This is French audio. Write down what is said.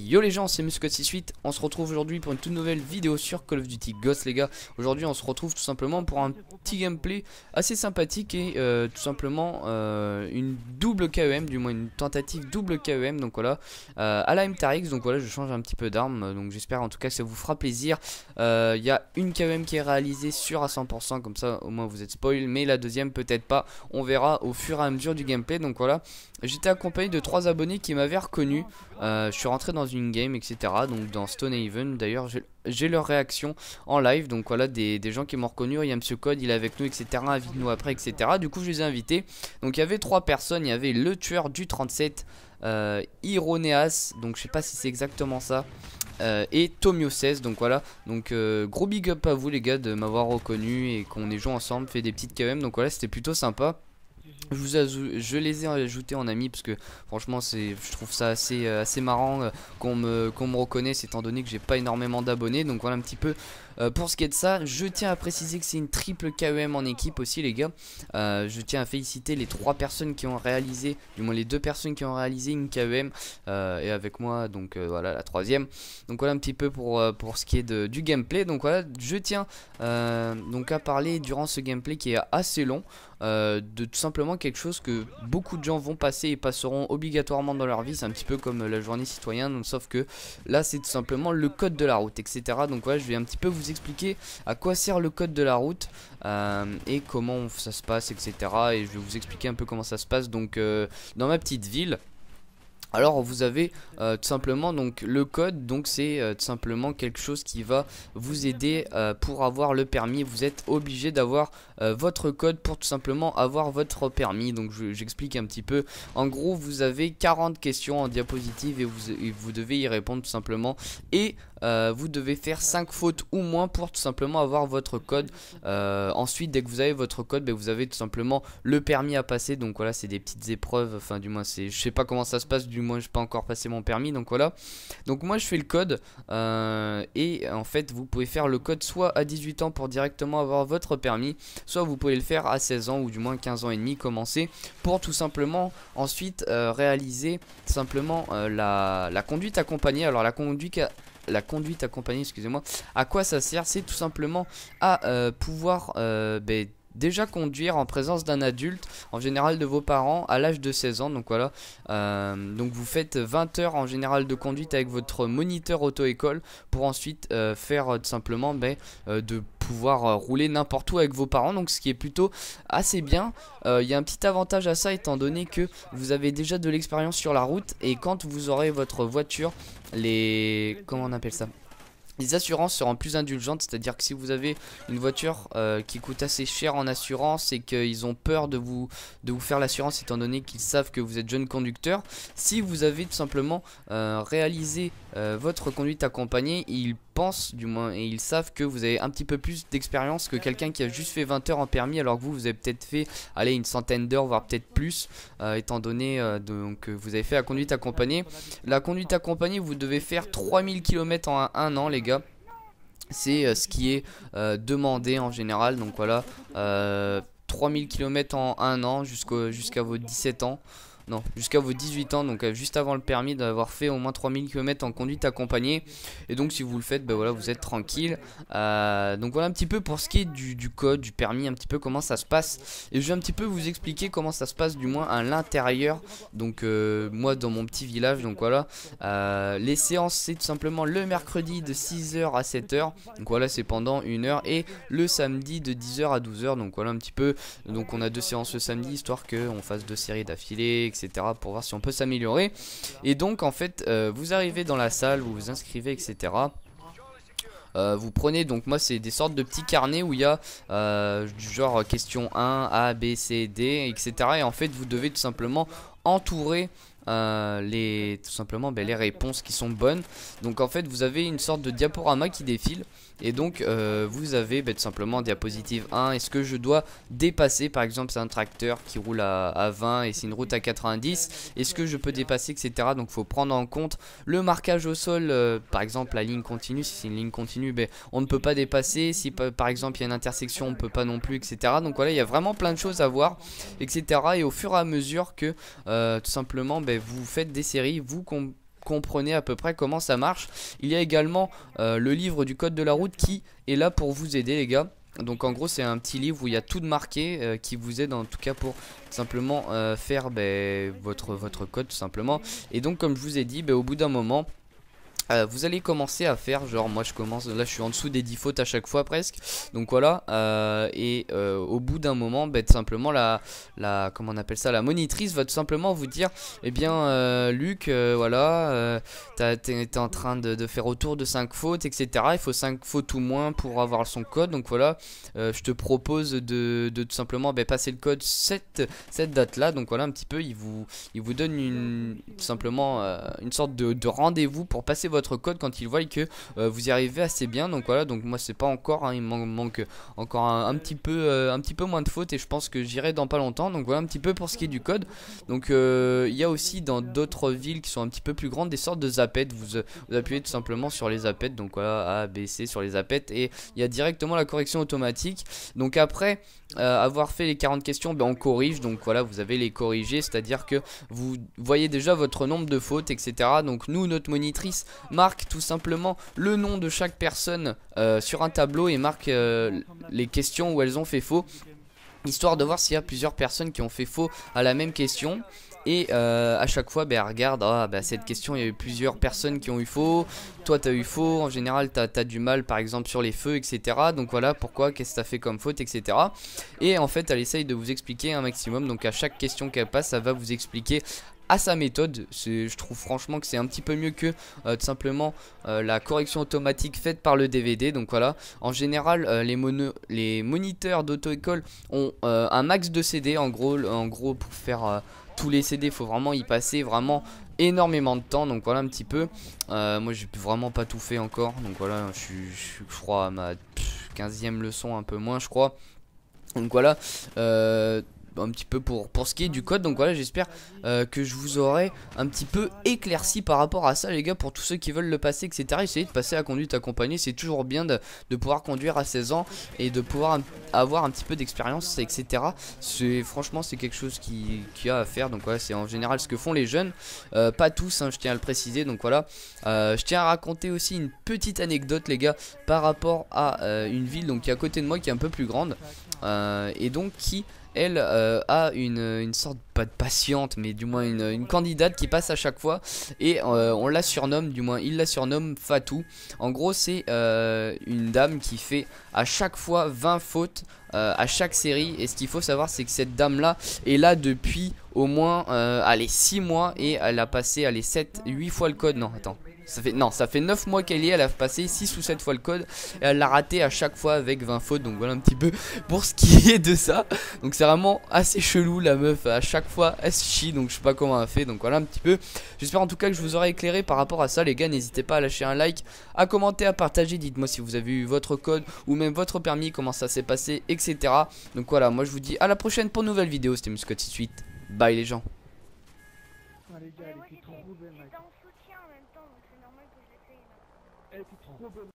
Yo les gens, c'est Musco68, on se retrouve aujourd'hui pour une toute nouvelle vidéo sur Call of Duty Ghosts les gars. Aujourd'hui on se retrouve tout simplement pour un petit gameplay assez sympathique et tout simplement une double KEM, du moins une tentative double KEM, donc voilà, à la MTRX, donc voilà je change un petit peu d'arme, donc j'espère en tout cas que ça vous fera plaisir. Il y a une KEM qui est réalisée sûre à 100%, comme ça au moins vous êtes spoil, mais la deuxième peut-être pas, on verra au fur et à mesure du gameplay, donc voilà. J'étais accompagné de 3 abonnés qui m'avaient reconnu. Je suis rentré dans une game, etc. Donc dans Stonehaven. D'ailleurs, j'ai leur réaction en live. Donc voilà, des gens qui m'ont reconnu. Il y a Monsieur Code, il est avec nous, etc. Invite-nous après, etc. Du coup, je les ai invités. Donc il y avait 3 personnes. Il y avait le tueur du 37, Ironeas. Donc je sais pas si c'est exactement ça. Et Tomio16, donc voilà, donc gros big up à vous les gars de m'avoir reconnu et qu'on ait joué ensemble, fait des petites KM, donc voilà c'était plutôt sympa. Je les ai ajoutés en amis parce que franchement je trouve ça assez marrant qu'on me reconnaisse étant donné que j'ai pas énormément d'abonnés. Donc voilà un petit peu pour ce qui est de ça. Je tiens à préciser que c'est une triple KEM en équipe aussi les gars. Je tiens à féliciter les 3 personnes qui ont réalisé, du moins les 2 personnes qui ont réalisé une KEM et avec moi donc voilà la 3ème. Donc voilà un petit peu pour ce qui est du gameplay. Donc voilà je tiens donc à parler durant ce gameplay qui est assez long de tout simplement quelque chose que beaucoup de gens vont passer et passeront obligatoirement dans leur vie. C'est un petit peu comme la journée citoyenne, sauf que là c'est tout simplement le code de la route, etc. Donc voilà, je vais un petit peu vous expliquer à quoi sert le code de la route et comment ça se passe, etc. Et je vais vous expliquer un peu comment ça se passe donc dans ma petite ville. Alors vous avez tout simplement donc le code, donc c'est tout simplement quelque chose qui va vous aider pour avoir le permis. Vous êtes obligé d'avoir votre code pour tout simplement avoir votre permis. Donc j'explique un petit peu. En gros vous avez 40 questions en diapositive et vous devez y répondre tout simplement. Et vous devez faire 5 fautes ou moins pour tout simplement avoir votre code. Ensuite dès que vous avez votre code, ben, vous avez tout simplement le permis à passer. Donc voilà c'est des petites épreuves, enfin du moins je sais pas comment ça se passe, du moins je n'ai pas encore passé mon permis. Donc voilà, donc moi je fais le code et en fait vous pouvez faire le code soit à 18 ans pour directement avoir votre permis, soit vous pouvez le faire à 16 ans ou du moins 15 ans et demi, commencer pour tout simplement ensuite réaliser tout simplement la conduite accompagnée. Alors la conduite accompagnée, excusez-moi, à quoi ça sert? C'est tout simplement à pouvoir déjà conduire en présence d'un adulte, en général de vos parents, à l'âge de 16 ans. Donc voilà, donc vous faites 20 heures en général de conduite avec votre moniteur auto-école pour ensuite faire tout simplement de pouvoir rouler n'importe où avec vos parents. Donc ce qui est plutôt assez bien. Il y a un petit avantage à ça étant donné que vous avez déjà de l'expérience sur la route, et quand vous aurez votre voiture, comment on appelle ça, les assurances seront plus indulgentes, c'est-à-dire que si vous avez une voiture qui coûte assez cher en assurance et qu'ils ont peur de vous faire l'assurance étant donné qu'ils savent que vous êtes jeune conducteur, si vous avez tout simplement réalisé votre conduite accompagnée, ils pensent du moins et ils savent que vous avez un petit peu plus d'expérience que quelqu'un qui a juste fait 20 heures en permis, alors que vous avez peut-être fait allez, une centaine d'heures voire peut-être plus étant donné donc vous avez fait la conduite accompagnée. La conduite accompagnée vous devez faire 3000 km en un an les gars. C'est ce qui est demandé en général. Donc voilà, 3000 km en un an jusqu'à vos 17 ans. Non, jusqu'à vos 18 ans, donc juste avant le permis, d'avoir fait au moins 3000 km en conduite accompagnée. Et donc si vous le faites, ben voilà, vous êtes tranquille. Donc voilà un petit peu pour ce qui est du code, du permis, un petit peu comment ça se passe. Et je vais un petit peu vous expliquer comment ça se passe du moins à l'intérieur. Donc moi dans mon petit village, donc voilà. Les séances c'est tout simplement le mercredi de 6h à 7h. Donc voilà c'est pendant 1 heure. Et le samedi de 10h à 12h. Donc voilà un petit peu. Donc on a 2 séances le samedi histoire qu'on fasse 2 séries d'affilée, etc. pour voir si on peut s'améliorer. Et donc en fait vous arrivez dans la salle, vous vous inscrivez, etc. Vous prenez, donc moi c'est des sortes de petits carnets où il y a du genre question 1, A, B, C, D, etc. Et en fait vous devez tout simplement entourer tout simplement les réponses qui sont bonnes. Donc en fait vous avez une sorte de diaporama qui défile. Et donc vous avez tout simplement diapositive 1, est-ce que je dois dépasser, par exemple c'est un tracteur qui roule à 20 et c'est une route à 90, est-ce que je peux dépasser, etc. Donc il faut prendre en compte le marquage au sol, par exemple la ligne continue, si c'est une ligne continue on ne peut pas dépasser, si par exemple il y a une intersection on ne peut pas non plus, etc. Donc voilà il y a vraiment plein de choses à voir, etc. Et au fur et à mesure que tout simplement vous faites des séries, vous comprenez à peu près comment ça marche. Il y a également le livre du code de la route qui est là pour vous aider les gars. Donc en gros c'est un petit livre où il y a tout de marqué qui vous aide en tout cas pour simplement faire votre code tout simplement. Et donc comme je vous ai dit, au bout d'un moment vous allez commencer à faire, genre moi je commence, là je suis en dessous des 10 fautes à chaque fois presque. Donc voilà, au bout d'un moment, tout simplement comment on appelle ça, la monitrice va tout simplement vous dire, eh bien Luc, voilà, t'es en train de faire autour de 5 fautes, etc. Il faut 5 fautes ou moins pour avoir son code. Donc voilà, je te propose de tout simplement passer le code cette date là. Donc voilà un petit peu, il vous donne tout simplement une sorte de rendez-vous pour passer votre code quand il voit que vous y arrivez assez bien. Donc voilà, donc moi c'est pas encore, hein, il me manque encore un petit peu moins de fautes et je pense que j'irai dans pas longtemps. Donc voilà un petit peu pour ce qui est du code. Donc il y a aussi dans d'autres villes qui sont un petit peu plus grandes des sortes de zapettes. Vous appuyez tout simplement sur les zapettes, donc voilà A, B, C sur les zapettes et il y a directement la correction automatique. Donc après avoir fait les 40 questions, on corrige. Donc voilà, vous avez les corrigés, c'est à dire que vous voyez déjà votre nombre de fautes, etc. Donc nous, notre monitrice marque tout simplement le nom de chaque personne sur un tableau et marque les questions où elles ont fait faux, histoire de voir s'il y a plusieurs personnes qui ont fait faux à la même question. Et à chaque fois, regarde, cette question, il y a eu plusieurs personnes qui ont eu faux. Toi, tu as eu faux. En général, tu as du mal, par exemple, sur les feux, etc. Donc voilà, pourquoi, qu'est-ce que tu as fait comme faute, etc. Et en fait, elle essaye de vous expliquer un maximum. Donc à chaque question qu'elle passe, ça va vous expliquer à sa méthode. Je trouve franchement que c'est un petit peu mieux que tout simplement la correction automatique faite par le DVD. Donc voilà, en général les moniteurs d'auto-école ont un max de CD en gros pour faire tous les CD, il faut vraiment y passer vraiment énormément de temps. Donc voilà un petit peu, moi j'ai vraiment pas tout fait encore. Donc voilà, je crois à ma 15e leçon, un peu moins je crois. Donc voilà, un petit peu pour ce qui est du code. Donc voilà, j'espère que je vous aurai un petit peu éclairci par rapport à ça les gars. Pour tous ceux qui veulent le passer, etc., essayez de passer à conduite accompagnée. C'est toujours bien de pouvoir conduire à 16 ans et de pouvoir avoir un petit peu d'expérience, etc. Franchement c'est quelque chose qui a à faire. Donc voilà, c'est en général ce que font les jeunes, pas tous, hein, je tiens à le préciser. Donc voilà, je tiens à raconter aussi une petite anecdote les gars par rapport à une ville donc qui est à côté de moi, qui est un peu plus grande et donc qui elle a une sorte, pas de patiente, mais du moins une candidate qui passe à chaque fois. Et on la surnomme, du moins il la surnomme Fatou. En gros c'est une dame qui fait à chaque fois 20 fautes à chaque série. Et ce qu'il faut savoir, c'est que cette dame là est là depuis au moins 6 mois. Et elle a passé 8 fois le code. Non attends, ça fait 9 mois qu'elle y est, elle a passé 6 ou 7 fois le code et elle l'a raté à chaque fois avec 20 fautes. Donc voilà un petit peu pour ce qui est de ça. Donc c'est vraiment assez chelou, la meuf à chaque fois elle se chie, donc je sais pas comment elle fait. Donc voilà un petit peu, j'espère en tout cas que je vous aurai éclairé par rapport à ça les gars. N'hésitez pas à lâcher un like, à commenter, à partager. Dites moi si vous avez eu votre code ou même votre permis, comment ça s'est passé, etc. Donc voilà, moi je vous dis à la prochaine pour une nouvelle vidéo. C'était Muscotti8, bye les gens. J'étais en soutien en même temps, donc c'est normal que je l'essaye là.